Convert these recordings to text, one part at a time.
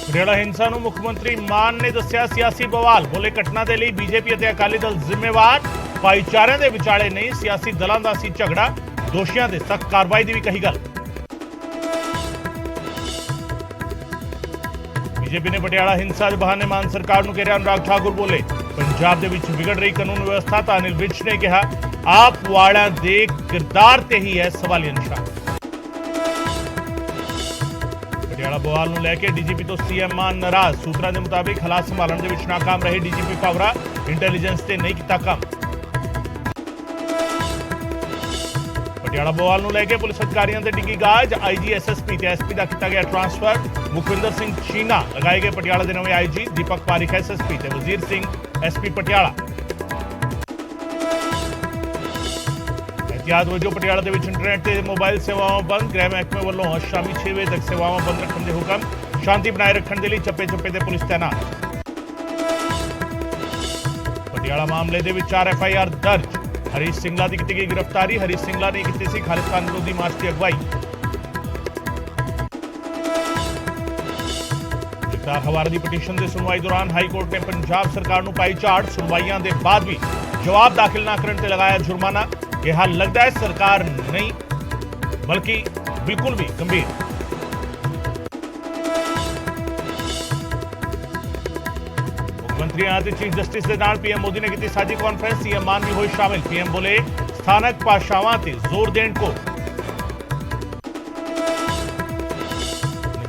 ਪਟਿਆਲਾ ਹਿੰਸਾ ਨੂੰ ਮੁੱਖ ਮੰਤਰੀ ਮਾਨ ਨੇ ਦੱਸਿਆ ਸਿਆਸੀ ਬਵਾਲ। ਬੋਲੇ ਘਟਨਾ ਦੇ ਲਈ ਬੀਜੇਪੀ ਅਤੇ ਅਕਾਲੀ ਦਲ ਜ਼ਿੰਮੇਵਾਰ, ਭਾਈਚਾਰਿਆਂ ਦੇ ਵਿਚਾਲੇ ਨਹੀਂ ਸਿਆਸੀ ਦਲਾਂ ਦਾ ਸੀ ਝਗੜਾ। ਦੋਸ਼ੀਆਂ ਦੇ ਸਖਤ ਕਾਰਵਾਈ ਦੀ ਵੀ ਕਹੀ ਗੱਲ। बीजेपी ने पटियाला हिंसा के बहाने मान सरकार को घेरिया। अनुराग ठाकुर बोले पंजाब के विच बिगड़ रही कानून व्यवस्था। तो अनिल विज ने कहा आप वाला दे किरदार ते ही है सवालिया निशान। पटियाला बवाल नूं लैके डीजीपी तो सीएम मान नाराज। सूत्रां के मुताबिक हालात संभालण दे विच नाकाम रहे डीजीपी पावरा। इंटैलीजेंस ते नहीं किया काम। पटियाला बवाल नूं लैके पुलिस अधिकारियों से डिगी गाज। आईजी एसएसपी ते एसपी का किया गया ट्रांसफर। मुखविंदर सिंह चीना लगाए गए पटियाला के नवे आईजी। दीपक पारिक एसएसपी ते वजीर सिंह एसपी पटियाला। एहतियात वजों पटियाला के इंटरनेट ते मोबाइल सेवावां बंद। गृह महकमे वालों शामी 6 बजे तक सेवावां बंद रखने के हुक्म। शांति बनाए रखने के लिए चप्पे चप्पे ते पुलिस तैनात। पटियाला मामले के 4 FIR दर्ज। हरीश सिंगला की गई गिरफ्तारी। हरीश सिंगला ने की सी खालिस्तान विरोधी मार्च की अगवाई। अखबार की पटीशन की सुनवाई दौरान हाईकोर्ट ने पंजाब सरकार को पाई झाड़। सुनवाइयां के बाद भी जवाब दाखिल न करने से लगाया जुर्माना। यह लगता है सरकार नहीं बल्कि बिल्कुल भी गंभीर। मुख्यमंत्री चीफ जस्टिस के नाल पीएम मोदी ने की साझी कॉन्फ्रेंस। सीएम मान भी हुए शामिल। पीएम बोले स्थानक भाषावां ते जोर देने को।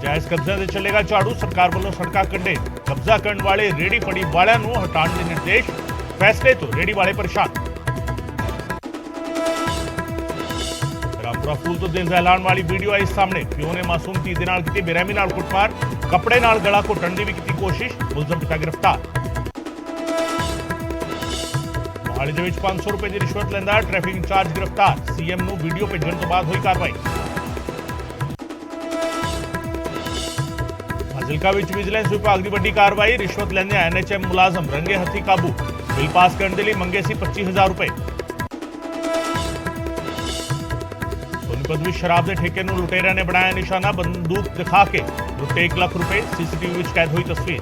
जायज कब्जा से चलेगा झाड़ू। सरकार वालों सड़कों कंढे कब्जा करने वाले रेहड़ी फड़ी वालों को हटाने के निर्देश। फैसले तो रेहड़ी वाले परेशान। रामपुरा फूल तो दिल दहलाने वाली वीडियो आई सामने। प्यो ने मासूम धी दे नाल कीती बेरहमी नाल कुटमार। कपड़े नाल गला घुटन की भी की कोशिश। मुलजम पिता गिरफ्तार। मोहाली दे विच 500 रुपए की रिश्वत लैंदा ट्रैफिक इंचार्ज गिरफ्तार। सीएम नूं वीडियो भेजण तो बाद हुई कार्रवाई। फाजिलका विच विजिलेंस विभाग की बड़ी कार्रवाई। रिश्वत लैंदे NHM मुलाजम रंगे हथी काबू। बिल पास करने के लिए मंगे सी 25,000 रुपए। सोनीपत में शराब के ठेके नूं लुटेरिया ने बनाया निशाना। बंदूक दिखा के लुटे 1 लाख रुपए। CCTV विच कैद हुई तस्वीर।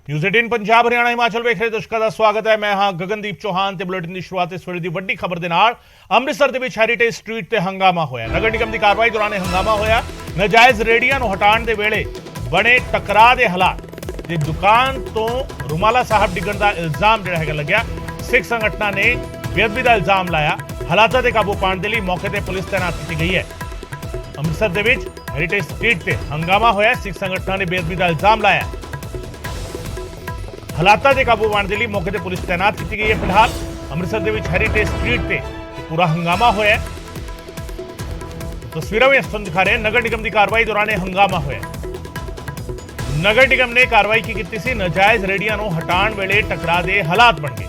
न्यूज़ 18 पंजाब हरियाणा हिमाचल वेख रहे दर्शकों का स्वागत है। मैं हाँ गगनदीप चौहान। ते बुलेटिन की शुरुआत इस वेले की वड्डी खबर के नाल। अमृतसर के हैरीटेज स्ट्रीट ते हंगामा होया। नगर निगम की कार्रवाई दौरान हंगामा होया। नाजायज रेहड़ियां नूं हटाउण दे वेले बने टकराव के हालात। ते दुकान तो रुमाला साहब डिगण का इल्जाम जिहड़ा हैगा लग्या। सिख संगठनां ने बेअदबी का इल्जाम लाया। हालातां ते काबू पाउण दे लई मौके ते पुलिस तैनात की गई है। अमृतसर के हैरीटेज स्ट्रीट ते हंगामा होया। सिख संगठनां ने बेअदबी का इल्जाम लाया। हालातां ते काबू पाने के लिए मौके पर पुलिस तैनात की गई है। फिलहाल अमृतसर के हैरीटेज स्ट्रीट से पूरा हंगामा होया। तस्वीरों में इस दिखा रहे हैं। नगर निगम की कार्रवाई दौरान हंगामा होया। नगर निगम ने कार्रवाई की सी। नाजायज रेहड़ियां नूं हटाउण वेले टकराव के हालात बन गए।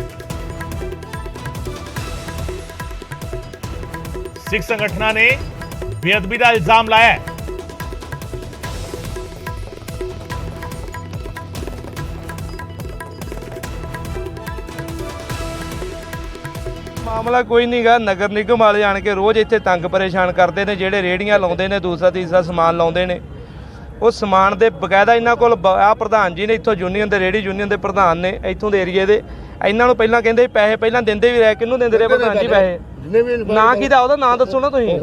सिख संगठनां ने बेअदबी का इल्जाम लाया। मामला कोई नहीं गा। नगर निगम वाले आण के रोज़ इत्थे तंग परेशान करते हैं। ਜਿਹੜੇ ਰੇੜੀਆਂ ਲਾਉਂਦੇ ਨੇ दूसरा तीसरा समान लाਉਂਦੇ ਨੇ ਉਹ ਸਮਾਨ ਦੇ ਬਕਾਇਦਾ ਇਹਨਾਂ ਕੋਲ ਆ ਪ੍ਰਧਾਨ ਜੀ ਨੇ ਇੱਥੋਂ ਯੂਨੀਅਨ ਦੇ ਰੇੜੀ ਯੂਨੀਅਨ ਦੇ ਪ੍ਰਧਾਨ ਨੇ ਇੱਥੋਂ ਦੇ ਏਰੀਏ ਦੇ। ਇਹਨਾਂ ਨੂੰ ਪਹਿਲਾਂ ਕਹਿੰਦੇ ਪੈਸੇ ਪਹਿਲਾਂ ਦਿੰਦੇ ਵੀ ਰਹੇ। ਕਿਹਨੂੰ ਦਿੰਦੇ ਰਹੇ ਪ੍ਰਧਾਨ ਜੀ ਪੈਸੇ? ਨਾਂ ਕਿਹਦਾ ਉਹਦਾ ਨਾਂ ਦੱਸੋ ਨਾ ਤੁਸੀਂ।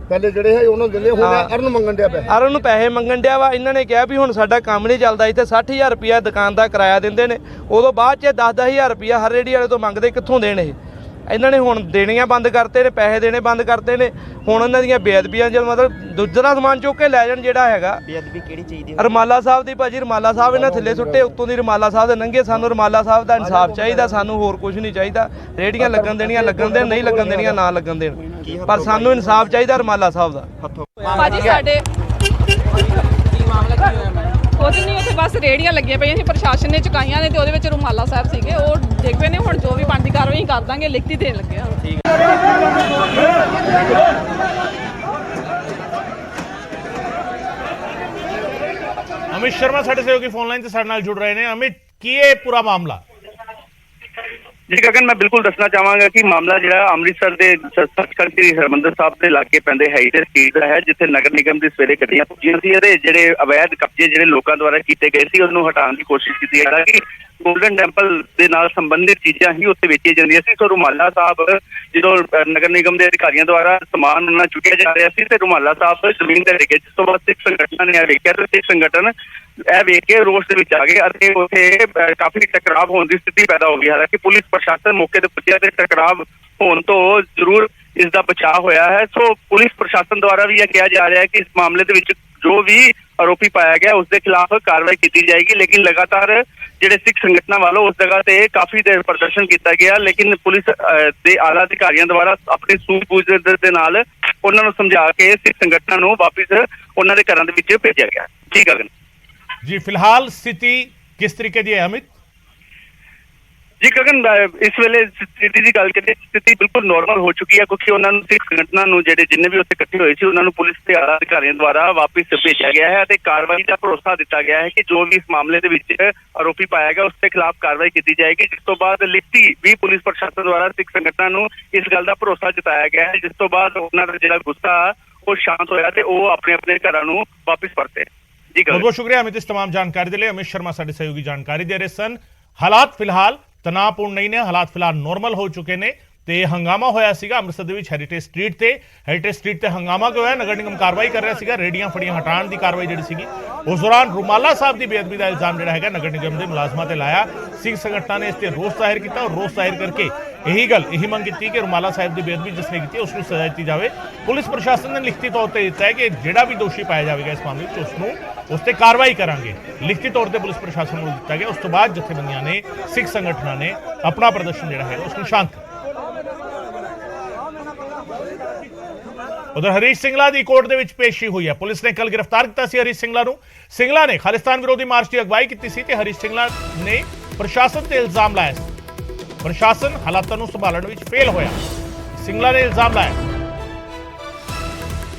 ਪਹਿਲੇ ਜਿਹੜੇ ਹੈ ਉਹਨਾਂ ਦਿੰਦੇ ਹੁਣ ਅਰਨ ਮੰਗਣ ਡਿਆ ਪੈਸੇ। ਅਰਨ ਨੂੰ ਪੈਸੇ ਮੰਗਣ ਡਿਆ ਵਾ। ਇਹਨਾਂ ਨੇ ਕਿਹਾ ਵੀ ਹੁਣ ਸਾਡਾ ਕੰਮ ਨਹੀਂ ਚੱਲਦਾ। ਇੱਥੇ 60,000 ਰੁਪਇਆ ਦੁਕਾਨ ਦਾ ਕਿਰਾਇਆ ਦਿੰਦੇ ਨੇ। ਉਦੋਂ ਬਾਅਦ 'ਚ 10-10,000 ਰੁਪਇਆ ਹਰ ਰੇੜੀ ਵਾਲੇ ਤੋਂ ਮੰਗਦੇ। ਕਿੱਥੋਂ ਦੇਣ ਇਹ? ਇਹਨਾਂ ਨੇ ਹੁਣ ਦੇਣੀਆਂ ਬੰਦ ਕਰਤੇ ਨੇ। ਪੈਸੇ ਦੇਣੇ ਬੰਦ ਕਰਤੇ ਨੇ। ਹੁਣ ਇਹਨਾਂ ਦੀਆਂ ਬੇਅਦਬੀਆਂ ਜਦ ਮਤਲਬ ਦੂਜਾ ਸਮਾਨ ਚੁੱਕ ਕੇ ਲੈ ਜਾਣ ਜਿਹੜਾ ਹੈਗਾ। ਬੇਅਦਬੀ ਕਿਹੜੀ ਚੀਜ਼ ਦੀ? ਰਮਾਲਾ ਸਾਹਿਬ ਦੀ ਭਾਜੀ। ਰਮਾਲਾ ਸਾਹਿਬ ਇਹਨਾਂ ਥੱਲੇ ਸੁੱਟੇ ਉੱਤੋਂ ਦੀ ਰਮਾਲਾ ਸਾਹਿਬ ਦੇ ਨੰਗੇ। ਸਾਨੂੰ ਰਮਾਲਾ ਸਾਹਿਬ ਦਾ ਇਨਸਾਫ ਚਾਹੀਦਾ। ਸਾਨੂੰ ਹੋਰ ਕੁਝ ਨਹੀਂ ਚਾਹੀਦਾ। ਰੇੜੀਆਂ ਲੱਗਣ ਦੇਣੀਆਂ ਲੱਗਣ ਦੇਣ, ਨਹੀਂ ਲੱਗਣ ਦੇਣੀਆਂ ਨਾ ਲੱਗਣ ਦੇਣ, ਪਰ ਸਾਨੂੰ ਇਨਸਾਫ ਚਾਹੀਦਾ ਰਮਾਲਾ ਸਾਹਿਬ ਦਾ। ਭਾਜੀ ਸਾਡੇ ਕੁਝ ਨਹੀਂ ਉੱਥੇ ਬਸ ਰੇੜੀਆਂ ਲੱਗੀਆਂ ਪਈਆਂ ਸੀ। ਪ੍ਰਸ਼ਾਸਨ ਨੇ ਚੁਕਾਈਆਂ ਨੇ ਤੇ ਉਹਦੇ ਵਿੱਚ ਰੁਮਾਲਾ ਸਾਹਿਬ ਸੀਗੇ ਉਹ ਦੇਖ ਪਏ ਨੇ। ਹੁਣ ਜੋ ਵੀ ਬਣਦੀ ਕਾਰਵਾਈ ਕਰ ਦਾਂਗੇ। ਲਿਖਤੀ ਦੇਣ ਲੱਗੇ ਹਾਂ। अमित शर्मा साडे सहयोगी फोन लाइन से साडे नाल जुड़ रहे हैं। अमित की है पूरा मामला? ਜੀ ਗਗਨ, ਮੈਂ ਬਿਲਕੁਲ ਦੱਸਣਾ ਚਾਹਾਂਗਾ ਕਿ ਮਾਮਲਾ ਜਿਹੜਾ ਅੰਮ੍ਰਿਤਸਰ ਦੇ ਸੱਚਖੰਡ ਸ੍ਰੀ ਹਰਿਮੰਦਰ ਸਾਹਿਬ ਦੇ ਇਲਾਕੇ ਪੈਂਦੇ ਹੈਰੀਟੇਜ ਸਟਰੀਟ ਦਾ ਹੈ, ਜਿੱਥੇ ਨਗਰ ਨਿਗਮ ਦੀ ਸਵੇਰੇ ਗੱਡੀਆਂ ਪੁੱਜੀਆਂ ਸੀ ਅਤੇ ਜਿਹੜੇ ਅਵੈਧ ਕਬਜ਼ੇ ਜਿਹੜੇ ਲੋਕਾਂ ਦੁਆਰਾ ਕੀਤੇ ਗਏ ਸੀ ਉਹਨੂੰ ਹਟਾਉਣ ਦੀ ਕੋਸ਼ਿਸ਼ ਕੀਤੀ ਜਾ ਰਹੀ। ਗੋਲਡਨ ਟੈਂਪਲ ਦੇ ਨਾਲ ਸੰਬੰਧਿਤ ਚੀਜ਼ਾਂ ਹੀ ਉੱਥੇ ਵੇਚੀਆਂ ਜਾਂਦੀਆਂ ਸੀ। ਸੋ ਰੁਮਾਲਾ ਸਾਹਿਬ ਜਦੋਂ ਨਗਰ ਨਿਗਮ ਦੇ ਅਧਿਕਾਰੀਆਂ ਦੁਆਰਾ ਸਮਾਨ ਉਹਨਾਂ ਚੁੱਕਿਆ ਜਾ ਰਿਹਾ ਸੀ ਤੇ ਰੁਮਾਲਾ ਸਾਹਿਬ ਜ਼ਮੀਨ ਤੇ ਡਿੱਗੇ, ਜਿਸ ਤੋਂ ਬਾਅਦ ਸਿੱਖ ਸੰਗਠਨਾਂ ਨੇ ਇਹ ਵੇਖਿਆ ਤੇ ਸਿੱਖ ਸੰਗਠਨ ਇਹ ਵੇਖ ਕੇ ਰੋਸ ਦੇ ਵਿੱਚ ਆ ਗਏ ਅਤੇ ਉੱਥੇ ਕਾਫੀ ਟਕਰਾਅ ਹੋਣ ਦੀ ਸਥਿਤੀ ਪੈਦਾ ਹੋ ਗਈ। ਹਾਲਾਂਕਿ ਪੁਲਿਸ ਪ੍ਰਸ਼ਾਸਨ ਮੌਕੇ ਤੇ ਪੁੱਜਿਆ ਤੇ ਟਕਰਾਅ ਹੋਣ ਤੋਂ ਜ਼ਰੂਰ ਇਸ ਦਾ ਬਚਾਅ ਹੋਇਆ ਹੈ। ਸੋ ਪੁਲਿਸ ਪ੍ਰਸ਼ਾਸਨ ਦੁਆਰਾ ਵੀ ਇਹ ਕਿਹਾ ਜਾ ਰਿਹਾ ਹੈ ਕਿ ਇਸ ਮਾਮਲੇ ਦੇ ਵਿੱਚ ਜੋ ਵੀ ਆਰੋਪੀ ਪਾਇਆ ਗਿਆ ਉਸ ਦੇ ਖਿਲਾਫ ਕਾਰਵਾਈ ਕੀਤੀ ਜਾਏਗੀ। ਲੇਕਿਨ ਲਗਾਤਾਰ ਜਿਹੜੇ ਸਿੱਖ ਸੰਗਠਨਾਂ ਵੱਲੋਂ ਉਸ ਜਗ੍ਹਾ ਤੇ ਕਾਫੀ ਦੇਰ ਪ੍ਰਦਰਸ਼ਨ ਕੀਤਾ ਗਿਆ, ਲੇਕਿਨ ਪੁਲਿਸ ਦੇ ਆਲਾ ਅਧਿਕਾਰੀਆਂ ਦੁਆਰਾ ਆਪਣੀ ਸੂਝ-ਬੂਝ ਦੇ ਨਾਲ ਉਹਨਾਂ ਨੂੰ ਸਮਝਾ ਕੇ ਸਿੱਖ ਸੰਗਠਨਾਂ ਨੂੰ ਵਾਪਿਸ ਉਹਨਾਂ ਦੇ ਘਰਾਂ ਦੇ ਵਿੱਚ ਭੇਜਿਆ ਗਿਆ। ਠੀਕ ਹੈ जी, फिलहाल स्थिति किस तरीके की है अमित? ਜੀ ਗਗਨ, ਇਸ ਵੇਲੇ ਸਥਿਤੀ ਦੀ ਗੱਲ ਕਰੀਏ, ਸਥਿਤੀ ਬਿਲਕੁਲ ਨਾਰਮਲ ਹੋ ਚੁੱਕੀ ਹੈ, ਕਿਉਂਕਿ ਉਹਨਾਂ ਨੂੰ ਸਿੱਖ ਸੰਗਠਨਾਂ ਨੂੰ ਜਿਹੜੇ ਜਿੰਨੇ ਵੀ ਉੱਥੇ ਇਕੱਠੇ ਹੋਏ ਸੀ ਉਹਨਾਂ ਨੂੰ ਪੁਲਿਸ ਦੇ ਆਲਾ ਅਧਿਕਾਰੀਆਂ ਦੁਆਰਾ ਵਾਪਿਸ ਭੇਜਿਆ ਗਿਆ ਹੈ ਅਤੇ ਕਾਰਵਾਈ ਦਾ ਭਰੋਸਾ ਦਿੱਤਾ ਗਿਆ ਹੈ ਕਿ ਜੋ ਵੀ ਇਸ ਮਾਮਲੇ ਦੇ ਵਿੱਚ ਆਰੋਪੀ ਪਾਇਆ ਗਿਆ ਉਸ ਦੇ ਖਿਲਾਫ ਕਾਰਵਾਈ ਕੀਤੀ ਜਾਏਗੀ। ਜਿਸ ਤੋਂ ਬਾਅਦ ਲਿਖਤੀ ਵੀ ਪੁਲਿਸ ਪ੍ਰਸ਼ਾਸਨ ਦੁਆਰਾ ਸਿੱਖ ਸੰਗਠਨਾਂ ਨੂੰ ਇਸ ਗੱਲ ਦਾ ਭਰੋਸਾ ਜਤਾਇਆ ਗਿਆ ਹੈ, ਜਿਸ ਤੋਂ ਬਾਅਦ ਉਹਨਾਂ ਦਾ ਜਿਹੜਾ ਗੁੱਸਾ ਉਹ ਸ਼ਾਂਤ ਹੋਇਆ ਤੇ ਉਹ ਆਪਣੇ ਆਪਣੇ ਘਰਾਂ ਨੂੰ ਵਾਪਿਸ ਪਰਤੇ। ਜੀ बहुत बहुत शुक्रिया अमित, इस तमाम जानकारी के लिए। अमित शर्मा साडे सहयोगी जानकारी दे रहे सन। हालात फिलहाल तनावपूर्ण नहीं ने, हालात फिलहाल नॉर्मल हो चुके ने ते हंगामा होया सीगा ਅੰਮ੍ਰਿਤਸਰ ਦੇ ਵਿੱਚ ਹੈਰੀਟੇਜ ਸਟਰੀਟ ਤੇ ਹੰਗਾਮਾ ਕਿਉਂ ਹੋਇਆ? ਨਗਰ ਨਿਗਮ ਕਾਰਵਾਈ ਕਰ ਰਿਹਾ ਸੀਗਾ, ਰੇੜੀਆਂ ਫੜੀਆਂ ਹਟਾਉਣ ਦੀ ਕਾਰਵਾਈ ਜਿਹੜੀ ਸੀਗੀ ਉਸ ਦੌਰਾਨ ਰੁਮਾਲਾ ਸਾਹਿਬ ਦੀ ਬੇਅਦਬੀ ਦਾ ਇਲਜ਼ਾਮ ਜਿਹੜਾ ਹੈਗਾ ਨਗਰ ਨਿਗਮ ਦੇ ਮੁਲਾਜ਼ਮਾਂ ਤੇ ਲਾਇਆ। ਸਿੱਖ ਸੰਗਠਨਾਂ ਨੇ ਇਸ ਤੇ ਰੋਸ ਜ਼ਾਹਿਰ ਕੀਤਾ ਔਰ ਰੋਸ ਜ਼ਾਹਿਰ ਕਰਕੇ ਇਹੀ ਮੰਗ ਕੀਤੀ ਕਿ ਰੁਮਾਲਾ ਸਾਹਿਬ ਦੀ ਬੇਅਦਬੀ ਜਿਸ ਨੇ ਕੀਤੀ ਉਸ ਨੂੰ ਸਜ਼ਾ ਦਿੱਤੀ ਜਾਵੇ। ਪੁਲਿਸ ਪ੍ਰਸ਼ਾਸਨ ਨੇ ਲਿਖਤੀ ਤੌਰ ਤੇ ਦਿੱਤਾ ਹੈ ਕਿ ਜਿਹੜਾ ਵੀ ਦੋਸ਼ੀ ਪਾਇਆ ਜਾਵੇਗਾ ਇਸ ਮਾਮਲੇ ਵਿੱਚ ਉਸ ਤੇ ਕਾਰਵਾਈ ਕਰਾਂਗੇ। ਲਿਖਤੀ ਤੌਰ ਤੇ ਪੁਲਿਸ ਪ੍ਰਸ਼ਾਸਨ ਨੂੰ ਦਿੱਤਾ ਗਿਆ। ਉਸ ਤੋਂ ਬਾਅਦ ਜਥੇਬੰਦੀਆਂ ਨੇ, ਸਿੱਖ ਸੰਗਠਨਾਂ ਨੇ ਆਪਣਾ ਪ੍ਰਦਰਸ਼ਨ ਜਿਹੜਾ ਹੈ ਉਸ ਨੂੰ ਸ਼ਾਂਤ ਕੀਤਾ। उधर हरीश सिंगला की कोर्ट के पेशी हुई है। पुलिस ने कल गिरफ्तार किया हरीश सिंगला नूं। सिंगला ने खालिस्तान विरोधी मार्च की अगवाई की सी ते हरीश सिंगला ने प्रशासन ते इल्जाम लाया सी। प्रशासन हालातों नूं संभालण विच फेल होया, सिंगला ने इल्जाम लाया।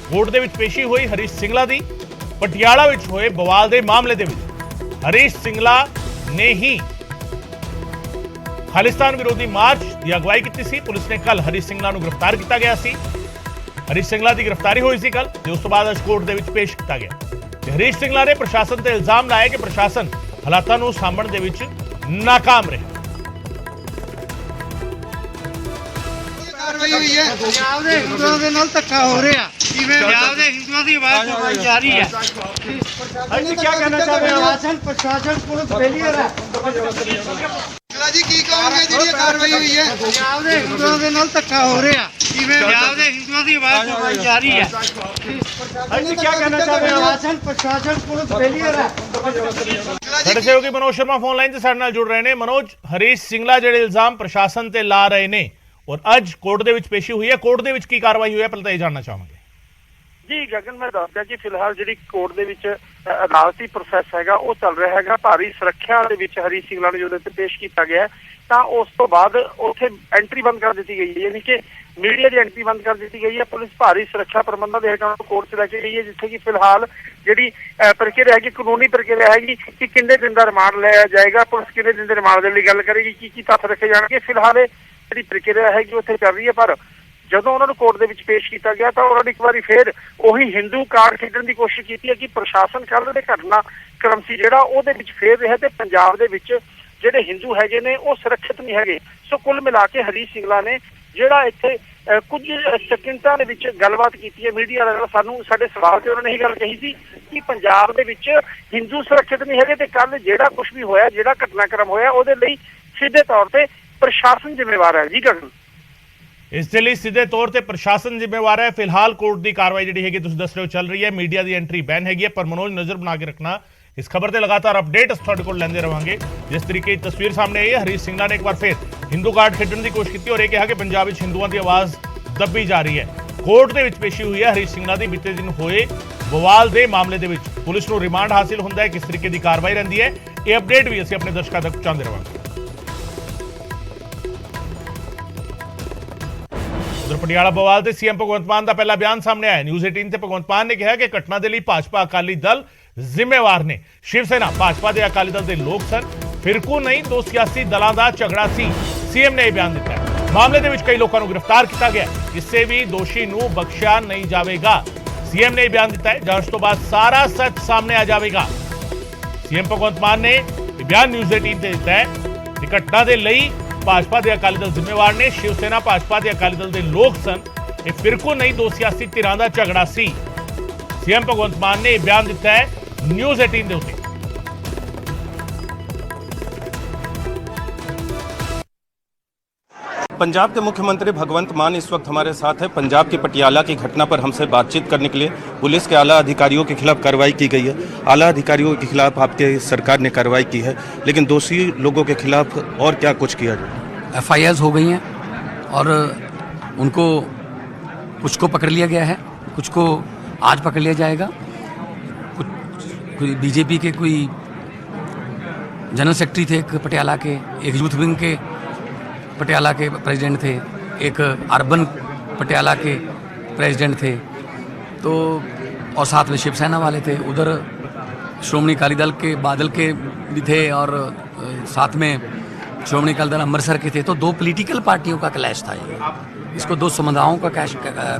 कोर्ट के पेशी हुई हरीश सिंगला की पटियाला विच होए बवाल के मामले दे विच हरीश सिंगला ने ही खालिस्तान विरोधी मार्च की अगवाई की सी। पुलिस ने कल हरीश सिंगला नूं गिरफ्तार किया गया सी। हरीश सिंगला की गिरफ्तारी हुई सी कल ते उस तो बाद अज कोर्ट दे विच पेश किया गया। हरीश सिंगला ने प्रशासन ते इल्जाम लाया कि प्रशासन हालातां नूं सामभण दे विच नाकाम रहा। ਕਾਰਵਾਈ ਹੋਈ ਹੈ। ਪੰਜਾਬ ਦੇ ਹਿੰਦੂਆਂ ਦੇ ਨਾਲ ਧੱਕਾ ਹੋ ਰਿਹਾ, ਜਿਵੇਂ ਪੰਜਾਬ ਦੇ ਹਿੰਦੂਆਂ ਦੀ ਆਵਾਜ਼ ਉਠਾਈ ਜਾ ਰਹੀ ਹੈ। ਹਾਂਜੀ, ਕੀ ਕਹਿਣਾ ਚਾਹੁੰਦੇ ਹੋ? ਪ੍ਰਸ਼ਾਸਨ ਪੁਲਿਸ ਫੇਲੀਅਰ ਹੈ। ਜੀ ਕੀ ਕਹੋਗੇ ਜਿਹੜੀ ਕਾਰਵਾਈ ਹੋਈ ਹੈ? ਪੰਜਾਬ ਦੇ ਹਿੰਦੂਆਂ ਦੇ ਨਾਲ ਧੱਕਾ ਹੋ ਰਿਹਾ, ਜਿਵੇਂ ਪੰਜਾਬ ਦੇ ਹਿੰਦੂਆਂ ਦੀ ਆਵਾਜ਼ ਉਠਾਈ ਜਾ ਰਹੀ ਹੈ। ਹਾਂਜੀ, ਕੀ ਕਹਿਣਾ ਚਾਹੁੰਦੇ ਹੋ? ਪ੍ਰਸ਼ਾਸਨ ਪੁਲਿਸ ਫੇਲੀਅਰ ਹੈ। ਸਾਡੇ ਸਹਿਯੋਗੀ मनोज शर्मा फोन लाइन से साडे नाल जुड़ रहे हैं। मनोज, हरीश सिंगला जिहड़े इल्जाम प्रशासन ते ला रहे ने और अज कोर्ट दे विच पेशी हुई है, कोर्ट दे विच की कार्रवाई हुई है, पहले तो ये जानना चाहांगे। जी गगन, मैं दसदा कि फिलहाल जी कोर्ट दे विच अदालती प्रोसैस हैगा वो चल रहा हैगा। भारी सुरक्षा दे विच हरीश सिंगला ने जो पेश किया गया तो उस तो बाद उत्थे एंट्री बंद कर दी गई है, यानी कि मीडिया की एंट्री बंद कर दी गई है। पुलिस भारी सुरक्षा प्रबंधों के हेठों कोर्ट से लैके गई है, जिथे कि फिलहाल जी प्रक्रिया है, कानूनी प्रक्रिया है कि किन्ने दिन का रिमांड लिया जाएगा, पुलिस किन्ने दिन के रिमांड के लिए गल करेगी, की तत्थ रखे जाएंगे। फिलहाल जी प्रक्रिया है उत्थे चल रही है, पर ਜਦੋਂ ਉਹਨਾਂ ਨੂੰ ਕੋਰਟ ਦੇ ਵਿੱਚ ਪੇਸ਼ ਕੀਤਾ ਗਿਆ ਤਾਂ ਉਹਨਾਂ ਨੇ ਇੱਕ ਵਾਰੀ ਫੇਰ ਉਹੀ ਹਿੰਦੂ ਕਾਰਡ ਖੇਡਣ ਦੀ ਕੋਸ਼ਿਸ਼ ਕੀਤੀ ਹੈ ਕਿ ਪ੍ਰਸ਼ਾਸਨ ਕੱਲ੍ਹ ਦੇ ਘਟਨਾ ਕ੍ਰਮ ਸੀ ਜਿਹੜਾ ਉਹਦੇ ਵਿੱਚ ਫੇਰ ਰਿਹਾ ਤੇ ਪੰਜਾਬ ਦੇ ਵਿੱਚ ਜਿਹੜੇ ਹਿੰਦੂ ਹੈਗੇ ਨੇ ਉਹ ਸੁਰੱਖਿਅਤ ਨਹੀਂ ਹੈਗੇ। ਸੋ ਕੁੱਲ ਮਿਲਾ ਕੇ ਹਰੀਸ਼ ਸਿੰਗਲਾ ਨੇ ਜਿਹੜਾ ਇੱਥੇ ਕੁਝ ਸੈਕਿੰਡਾਂ ਦੇ ਵਿੱਚ ਗੱਲਬਾਤ ਕੀਤੀ ਹੈ ਮੀਡੀਆ ਨਾਲ, ਸਾਨੂੰ ਸਾਡੇ ਸਵਾਲ ਤੇ ਉਹਨਾਂ ਨੇ ਇਹ ਗੱਲ ਕਹੀ ਸੀ ਕਿ ਪੰਜਾਬ ਦੇ ਵਿੱਚ ਹਿੰਦੂ ਸੁਰੱਖਿਅਤ ਨਹੀਂ ਹੈਗੇ ਤੇ ਕੱਲ੍ਹ ਜਿਹੜਾ ਕੁਝ ਵੀ ਹੋਇਆ, ਜਿਹੜਾ ਘਟਨਾਕ੍ਰਮ ਹੋਇਆ ਉਹਦੇ ਲਈ ਸਿੱਧੇ ਤੌਰ ਤੇ ਪ੍ਰਸ਼ਾਸਨ ਜ਼ਿੰਮੇਵਾਰ ਹੈ। ਜੀ ਗਗਨ, इस दे लई सीधे तौर पर प्रशासन जिम्मेवार है। फिलहाल कोर्ट की कार्रवाई जी है दस रहे हो चल रही है, मीडिया की एंट्री बैन हैगी है, पर मनोज नज़र बना के रखना इस खबर से लगातार अपडेट तुहाडे कोल लैंदे रहांगे। जिस तरीके की तस्वीर सामने आई है, हरीश सिंगला ने एक बार फिर हिंदू कार्ड खेडण की कोशिश की और यह कहा कि पंजाब में हिंदुओं की आवाज़ दबी जा रही है। कोर्ट के पेशी हुई है हरीश सिंगला की बीते दिन होए बवाल के मामले के पुलिस को रिमांड हासिल होता है, किस तरीके की कार्रवाई रही है, ये अपडेट भी असीं अपने दर्शकों तक पहुँचाते रहांगे। पटियाला बवाल से सीएम भगवंत मान का पहला बयान सामने आया। न्यूज़ 18 से भगवंत मान ने कहा कि घटना के लिए भाजपा अकाली दल जिम्मेवार ने। शिवसेना भाजपा के अकाली दल के लोग सन, फिरकू नहीं, दो सियासी दलों का झगड़ा सी। सीएम ने यह बयान दिता है। मामले ਦੇ ਵਿੱਚ ਕਈ ਲੋਕਾਂ ਨੂੰ ਗ੍ਰਿਫਤਾਰ ਕੀਤਾ ਗਿਆ, ਕਿਸੇ ਵੀ ਦੋਸ਼ੀ ਨੂੰ ਬਖਸ਼ਿਆ ਨਹੀਂ ਜਾਵੇਗਾ। सीएम ने यह बयान दिता है। जांच तो बाद सारा सच सामने आ जाएगा। सीएम भगवंत मान ने यह बयान न्यूज़ 18 ਤੇ ਦਿੱਤਾ है कि घटना ਦੇ ਲਈ भाजपा ਦੇ ਅਕਾਲੀ ਦਲ ਜ਼ਿੰਮੇਵਾਰ ਨੇ। शिव सेना भाजपा ਦੇ ਅਕਾਲੀ ਦਲ ਦੇ ਲੋਕ ਸਨ। ਇਹ ਫਿਰਕੂ ਨਹੀਂ, ਦੋ ਸਿਆਸੀ ਧਿਰਾਂ ਦਾ ਝਗੜਾ ਸੀ। सीएम भगवंत मान ने यह बयान दिता है न्यूज़ 18 ਦੇ ਉੱਤੇ। पंजाब के मुख्यमंत्री भगवंत मान इस वक्त हमारे साथ हैं। पंजाब के पटियाला की घटना पर हमसे बातचीत करने के लिए पुलिस के आला अधिकारियों के खिलाफ कार्रवाई की गई है। आला अधिकारियों के खिलाफ आपके सरकार ने कार्रवाई की है, लेकिन दोषी लोगों के खिलाफ और क्या कुछ किया जाए? FIRs हो गई हैं और उनको कुछ को पकड़ लिया गया है, कुछ को आज पकड़ लिया जाएगा। कोई बीजेपी के कोई जनरल सेक्रेटरी थे एक पटियाला के, एक यूथ विंग के पटियाला के प्रेसिडेंट थे, एक अर्बन पटियाला के प्रेसिडेंट थे, तो और साथ में शिवसेना वाले थे। उधर श्रोमणी अकाली दल के बादल के भी थे और साथ में श्रोमणी अकाली दल अमृतसर के थे। तो दो पॉलिटिकल पार्टियों का क्लैश था ये। इसको दो समुदायों का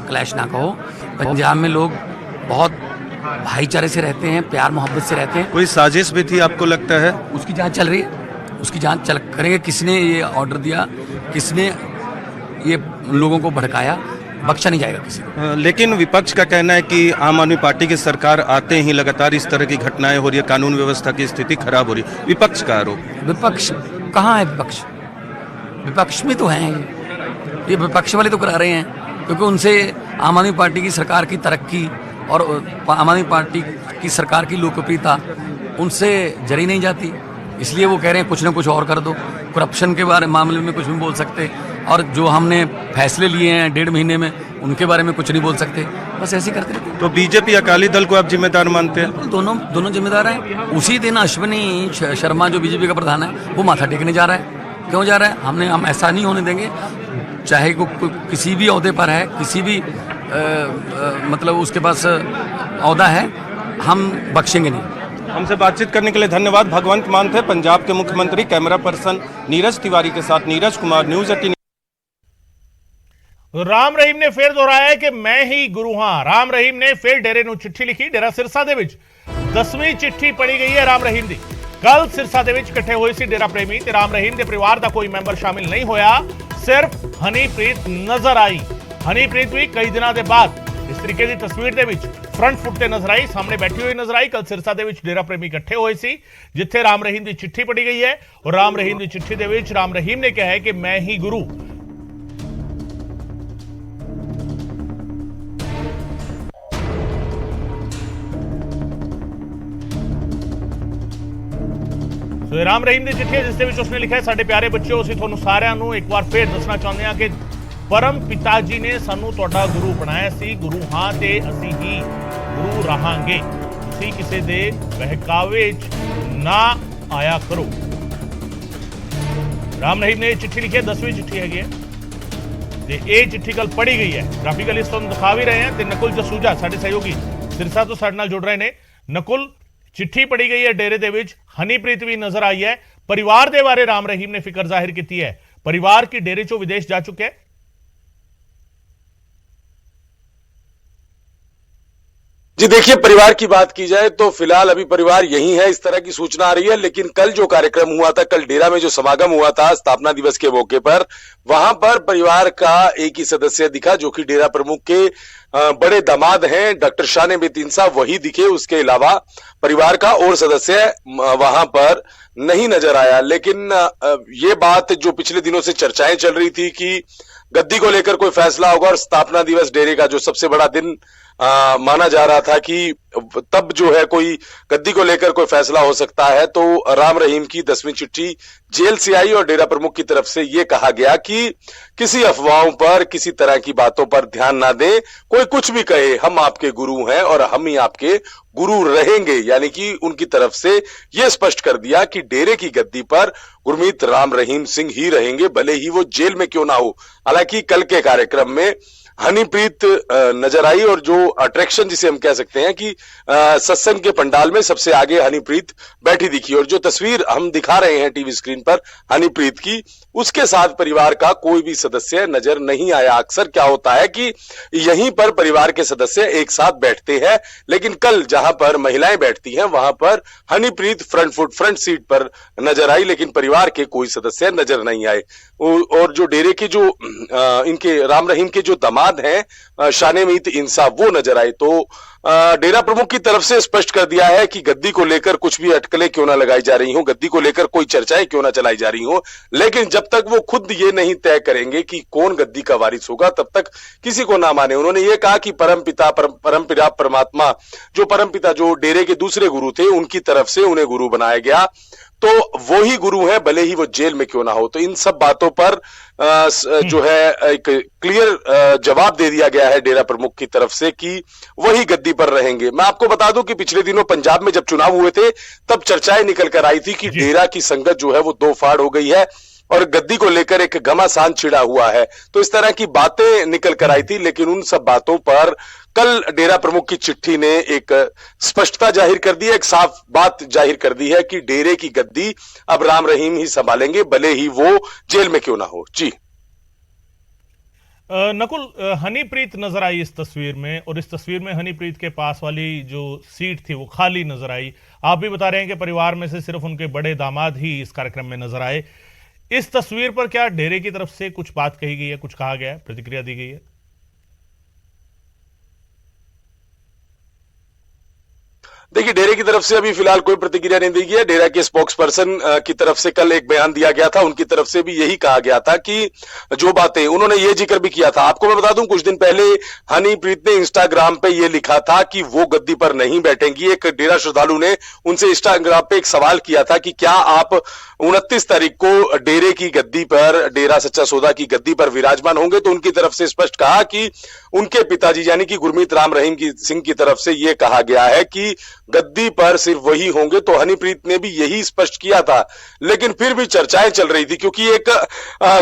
क्लैश ना कहो। पंजाब में लोग बहुत भाईचारे से रहते हैं, प्यार मोहब्बत से रहते हैं। कोई साजिश भी थी आपको लगता है? उसकी जांच चल रही है, उसकी जांच करेंगे। किसने ये ऑर्डर दिया, किसने ये लोगों को भड़काया, बख्शा नहीं जाएगा किसी को। लेकिन विपक्ष का कहना है कि आम आदमी पार्टी की सरकार आते ही लगातार इस तरह की घटनाएं हो रही है, कानून व्यवस्था की स्थिति खराब हो रही है। विपक्ष का आरोप। विपक्ष कहाँ है? विपक्ष विपक्ष में तो हैं ये विपक्ष वाले तो करा रहे हैं, क्योंकि उनसे आम आदमी पार्टी की सरकार की तरक्की और आम आदमी पार्टी की सरकार की लोकप्रियता उनसे जरी नहीं जाती। इसलिए वो कह रहे हैं कुछ ना कुछ और कर दो। करप्शन के बारे मामले में कुछ नहीं बोल सकते, और जो हमने फैसले लिए हैं 1.5 महीने में उनके बारे में कुछ नहीं बोल सकते। बस ऐसे करते रहते। तो बीजेपी अकाली दल को आप जिम्मेदार मानते हैं? दोनों जिम्मेदार हैं। उसी दिन अश्विनी शर्मा जो बीजेपी का प्रधान है वो माथा टेकने जा रहा है। क्यों जा रहा है? हम ऐसा नहीं होने देंगे। चाहे किसी भी ओहदे पर है, किसी भी मतलब उसके पास ओहदा है, हम बख्शेंगे नहीं। हमसे बातचीत करने के लिए धन्यवाद। भगवंत मान थे पंजाब के मुख्यमंत्री। कैमरा पर्सन नीरज तिवारी के साथ नीरज कुमार, न्यूज़ 18। राम रहीम ने फिर दोहराया है कि मैं ही गुरु हां। राम रहीम ने फिर डेरे ਨੂੰ चिट्ठी लिखी। डेरा सिरसा ਦੇ ਵਿੱਚ 10ਵੀਂ चिट्ठी पढ़ी गई है राम रहीम ਦੀ। कल सिरसा ਦੇ ਵਿੱਚ ਇਕੱਠੇ ਹੋਏ ਸੀ डेरा प्रेमी ਤੇ राम रहीम ਦੇ ਪਰਿਵਾਰ ਦਾ ਕੋਈ ਮੈਂਬਰ ਸ਼ਾਮਿਲ नहीं ਹੋਇਆ। सिर्फ हनीप्रीत नजर आई। हनीप्रीत भी कई दिनों के बाद इस तरीके की तस्वीर ਦੇ ਵਿੱਚ फ्रंट फुट ਤੇ नजर आई, सामने बैठी हुई नजर आई। कल सिरसा ਦੇ ਵਿੱਚ डेरा प्रेमी इकट्ठे ਹੋਏ ਸੀ, जिथे राम रहीम की चिट्ठी पढ़ी गई है। और राम रहीम की चिट्ठी ਦੇ ਵਿੱਚ राम रहीम ने कहा है कि मैं ही गुरु। तो राम रहीम की चिट्ठी है जिस ਵਿੱਚ उसने लिखा है, साडे प्यारे बच्चों, ਅਸੀਂ ਤੁਹਾਨੂੰ ਸਾਰਿਆਂ ਨੂੰ ਇੱਕ ਵਾਰ ਫੇਰ ਦੱਸਣਾ ਚਾਹੁੰਦੇ ਹਾਂ ਕਿ परम पिता जी ने सानू तुहाडा गुरु बनाया सी। गुरु हां ते असीं ही गुरु रहांगे। तुसीं किसी दे बहकावे च ना आया करो। राम रहीम ने चिट्ठी लिखी है, 10वीं चिट्ठी हैगी है ते ये चिट्ठी कल पढ़ी गई है। ग्राफिकल इस तुहानूं दिखा भी रहे हैं ते नकुल जसूजा साडे सहयोगी सिरसा तो साडे नाल जुड़ रहे ने। नकुल, चिट्ठी पढ़ी गई है डेरे दे विच, हनीप्रीत भी नजर आई है। परिवार दे बारे राम रहीम ने फिक्र जाहिर की है। परिवार की डेरे चों विदेश जा चुके हैं। जी देखिए, परिवार की बात की जाए तो फिलहाल अभी परिवार यही है, इस तरह की सूचना आ रही है। लेकिन कल जो कार्यक्रम हुआ था, कल डेरा में जो समागम हुआ था स्थापना दिवस के मौके पर, वहां पर परिवार का एक ही सदस्य दिखा जो कि डेरा प्रमुख के बड़े दामाद हैं डॉक्टर शान बेतीन साहब, वही दिखे। उसके अलावा परिवार का और सदस्य वहां पर नहीं नजर आया। लेकिन ये बात जो पिछले दिनों से चर्चाएं चल रही थी कि गद्दी को लेकर कोई फैसला होगा, और स्थापना दिवस डेरे का जो सबसे बड़ा दिन माना जा रहा था कि तब जो है कोई गद्दी को लेकर कोई फैसला हो सकता है, तो राम रहीम की 10वीं चिट्ठी जेल से आई और डेरा प्रमुख की तरफ से यह कहा गया कि किसी अफवाहों पर, किसी तरह की बातों पर ध्यान ना दें। कोई कुछ भी कहे, हम आपके गुरु हैं और हम ही आपके गुरु रहेंगे। यानी कि उनकी तरफ से यह स्पष्ट कर दिया कि डेरे की गद्दी पर गुरमीत राम रहीम सिंह ही रहेंगे, भले ही वो जेल में क्यों ना हो। हालांकि कल के कार्यक्रम में हनीप्रीत नजर आई और जो अट्रैक्शन जिसे हम कह सकते हैं कि सत्संग के पंडाल में सबसे आगे हनीप्रीत बैठी दिखी। और जो तस्वीर हम दिखा रहे हैं टीवी स्क्रीन पर हनीप्रीत की, उसके साथ परिवार का कोई भी सदस्य नजर नहीं आया। अक्सर क्या होता है कि यहीं पर परिवार के सदस्य एक साथ बैठते हैं, लेकिन कल जहां पर महिलाएं बैठती हैं वहां पर हनीप्रीत फ्रंट सीट पर नजर आई, लेकिन परिवार के कोई सदस्य नजर नहीं आए। और जो डेरे के जो इनके राम रहीम के जो दामाद हैं शाने मीत इंसाफ, वो नजर आए। तो डेरा प्रमुख की तरफ से स्पष्ट कर दिया है कि गद्दी को लेकर कुछ भी अटकलें क्यों ना लगाई जा रही हो, गद्दी को लेकर कोई चर्चाएं क्यों ना चलाई जा रही हो, लेकिन जब तक वो खुद ये नहीं तय करेंगे कि कौन गद्दी का वारिस होगा तब तक किसी को ना माने। उन्होंने ये कहा कि परमपिता परमात्मा जो डेरे के दूसरे गुरु थे, उनकी तरफ से उन्हें गुरु बनाया गया, तो वो ही गुरु है, भले ही वो जेल में क्यों ना हो। तो इन सब बातों पर जो है एक क्लियर जवाब दे दिया गया है डेरा प्रमुख की तरफ से कि वही गद्दी पर रहेंगे। मैं आपको बता दूं कि पिछले दिनों पंजाब में जब चुनाव हुए थे तब चर्चाएं निकल कर आई थी कि डेरा की संगत जो है वो दो फाड़ हो गई है और गद्दी को लेकर एक घमासान छिड़ा हुआ है। तो इस तरह की बातें निकल कर आई थी, लेकिन उन सब बातों पर कल डेरा प्रमुख की चिट्ठी ने एक स्पष्टता जाहिर कर दी है, एक साफ बात जाहिर कर दी है कि डेरे की गद्दी अब राम रहीम ही संभालेंगे, भले ही वो जेल में क्यों ना हो। जी नकुल, हनीप्रीत नजर आई इस तस्वीर में, और इस तस्वीर में हनीप्रीत के पास वाली जो सीट थी वो खाली नजर आई। आप भी बता रहे हैं कि परिवार में से सिर्फ उनके बड़े दामाद ही इस कार्यक्रम में नजर आए। इस तस्वीर पर क्या डेरे की तरफ से कुछ बात कही गई है, कुछ कहा गया है, प्रतिक्रिया दी गई है? देखिए, डेरे की तरफ से अभी फिलहाल कोई प्रतिक्रिया नहीं दी गई है। डेरा के स्पोक्स पर्सन की तरफ से कल एक बयान दिया गया था, उनकी तरफ से भी यही कहा गया था कि जो बातें उन्होंने ये जिक्र भी किया था। आपको मैं बता दूं, कुछ दिन पहले हनीप्रीत ने इंस्टाग्राम पे ये लिखा था कि वो गद्दी पर नहीं बैठेंगी। एक डेरा श्रद्धालु ने उनसे इंस्टाग्राम पे एक सवाल किया था कि क्या आप 29 तारीख को डेरे की गद्दी पर, डेरा सच्चा सौदा की गद्दी पर विराजमान होंगे? तो उनकी तरफ से स्पष्ट कहा कि उनके पिताजी यानी कि गुरमीत राम रहीम सिंह की तरफ से यह कहा गया है कि गद्दी पर सिर्फ वही होंगे। तो हनीप्रीत ने भी यही स्पष्ट किया था, लेकिन फिर भी चर्चाएं चल रही थी क्योंकि एक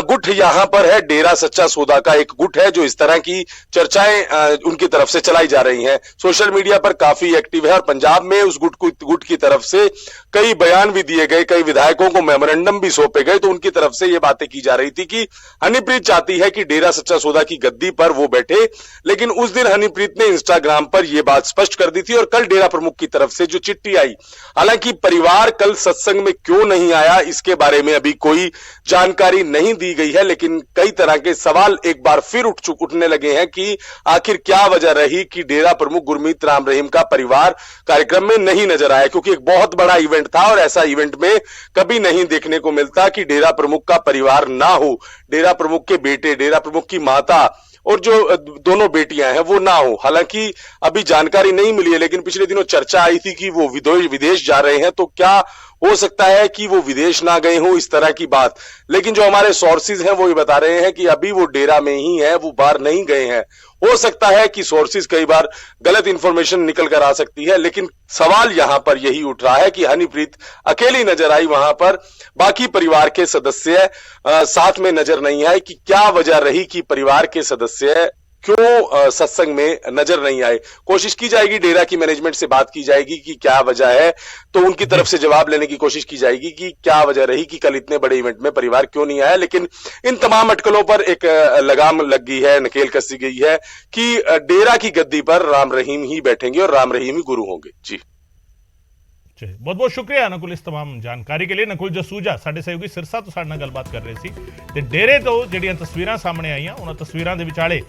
गुट यहां पर है, डेरा सच्चा सौदा का एक गुट है जो इस तरह की चर्चाएं उनकी तरफ से चलाई जा रही हैं। सोशल मीडिया पर काफी एक्टिव है और पंजाब में उस गुट की तरफ से कई बयान भी दिए गए, कई विधायकों को मेमोरेंडम भी सौंपे गए। तो उनकी तरफ से यह बातें की जा रही थी कि हनीप्रीत चाहती है कि डेरा सच्चा सौदा की गद्दी पर वो बैठे, लेकिन उस दिन हनीप्रीत ने इंस्टाग्राम पर यह बात स्पष्ट कर दी थी। और कल डेरा प्रमुख की तरफ से जो चिट्ठी आई, हालांकि परिवार कल सत्संग में क्यों नहीं आया इसके बारे में अभी कोई जानकारी नहीं दी गई है, लेकिन कई तरह के सवाल एक बार फिर उठने लगे हैं कि आखिर क्या वजह रही कि डेरा प्रमुख गुरमीत राम रहीम का परिवार कार्यक्रम में नहीं नजर आया। क्योंकि एक बहुत बड़ा इवेंट था और ऐसा इवेंट में कभी नहीं देखने को मिलता कि डेरा प्रमुख का परिवार ना हो, डेरा प्रमुख के बेटे, डेरा प्रमुख की माता और जो दोनों बेटियां हैं वो ना हो। हालांकि अभी जानकारी नहीं मिली है, लेकिन पिछले दिनों चर्चा आई थी कि वो विदेश जा रहे हैं, तो क्या हो सकता है कि वो विदेश ना गए हो, इस तरह की बात। लेकिन जो हमारे सोर्सेज हैं वो ये बता रहे हैं कि अभी वो डेरा में ही है, वो बाहर नहीं गए हैं। हो सकता है कि सोर्सेज कई बार गलत इंफॉर्मेशन निकल कर आ सकती है, लेकिन सवाल यहां पर यही उठ रहा है कि हनीप्रीत अकेली नजर आई वहां पर, बाकी परिवार के सदस्य साथ में नजर नहीं आए। कि क्या वजह रही कि परिवार के सदस्य क्यों सत्संग में नजर नहीं आए। कोशिश की जाएगी, डेरा की मैनेजमेंट से बात की जाएगी कि क्या वजह है, तो उनकी तरफ से जवाब लेने की कोशिश की जाएगी कि क्या वजह रही कि कल इतने बड़े इवेंट में परिवार क्यों नहीं आया। लेकिन इन तमाम अटकलों पर एक लगाम लग गई है, नकेल कसी गई है कि डेरा की गद्दी पर राम रहीम ही बैठेंगे और राम रहीम ही गुरु होंगे। जी बहुत बहुत शुक्रिया नकुल इस तमाम जानकारी के लिए। नकुल जसूजा साडे सहयोगी सिरसा तो साडे नाल गलबात कर रहे सी ते डेरे तो ਜਿਹੜੀਆਂ तस्वीरां सामने आईਆਂ ਉਹਨਾਂ तस्वीरां ਦੇ ਵਿਚਾਲੇ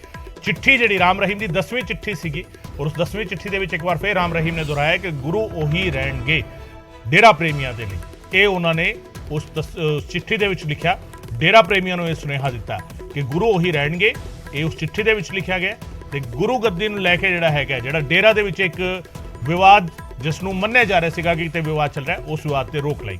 चिट्ठी ਜਿਹੜੀ राम रहीम ਦੀ 10ਵੀਂ चिट्ठी ਸੀਗੀ और उस 10ਵੀਂ चिट्ठी ਦੇ ਵਿੱਚ ਇੱਕ ਵਾਰ ਫੇਰ राम रहीम ने दोहराया कि गुरु ਉਹੀ ਰਹਿਣਗੇ डेरा प्रेमियों ਦੇ ਲਈ। ਇਹ ਉਹਨਾਂ ਨੇ ਉਸ चिट्ठी ਦੇ ਵਿੱਚ ਲਿਖਿਆ, डेरा प्रेमियों ਨੂੰ ਇਹ ਸੁਨੇਹਾ ਦਿੱਤਾ ਕਿ ਗੁਰੂ ਉਹੀ ਰਹਿਣਗੇ। ਇਹ ਉਸ चिट्ठी ਦੇ ਵਿੱਚ ਲਿਖਿਆ ਗਿਆ ਤੇ ਗੁਰੂ ਗੱਦੀ ਨੂੰ ਲੈ ਕੇ ਜਿਹੜਾ ਹੈਗਾ, ਜਿਹੜਾ डेरा ਦੇ ਵਿੱਚ ਇੱਕ विवाद जिसनों मन्निया जा रहा है कि विवाद चल रहा है, उस विवाद से रोक लाई।